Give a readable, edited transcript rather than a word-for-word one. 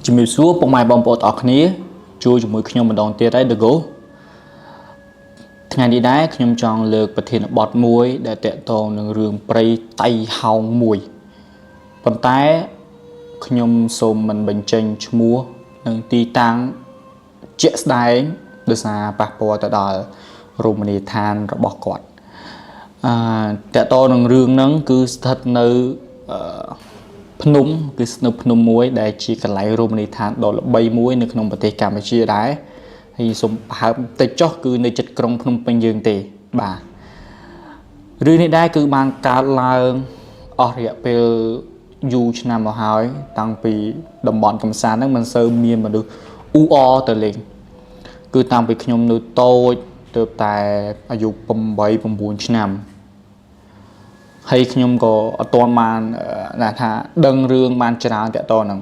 ជំរាបសួរពុកម៉ែបងប្អូនទាំងអស់គ្នាជួយជាមួយខ្ញុំម្ដងទៀតហើយ The Go ថ្ងៃនេះដែរខ្ញុំចង់លើកប្រធានបទមួយដែលតាក់ទងនឹងរឿងព្រៃតៃហោងមួយប៉ុន្តែខ្ញុំសូមមិនបញ្ចេញឈ្មោះនិងទីតាំងជាក់ស្ដែងដោយសារប៉ះពាល់ទៅដល់រមណីយដ្ឋានរបស់គាត់តាក់ទងនឹងរឿងហ្នឹងគឺស្ថិតនៅភ្នំគឺនៅភ្នំមួយដែលជាកន្លែងរមណីយដ្ឋានដ៏ល្បីមួយនៅក្នុងប្រទេសកម្ពុជាដែរហើយសូមប្រហែលតិចចុះគឺនៅជិតក្រុងភ្នំពេញយើងទេបាទរឿងនេះដែរគឺបានកើតឡើងអស់រយៈពេលយូរឆ្នាំមកហើយតាំងពីតំបន់កំសាន្តហ្នឹងមិនសូវមានមនុស្សអ៊ូអរទៅលេងគឺតាំងពីខ្ញុំនៅតូចទើបតែអាយុ8 9ឆ្នាំហើយខ្ញុំក៏អត់ទាន់បានថាដឹងរឿងបានច្រើនតាក់ទងនឹង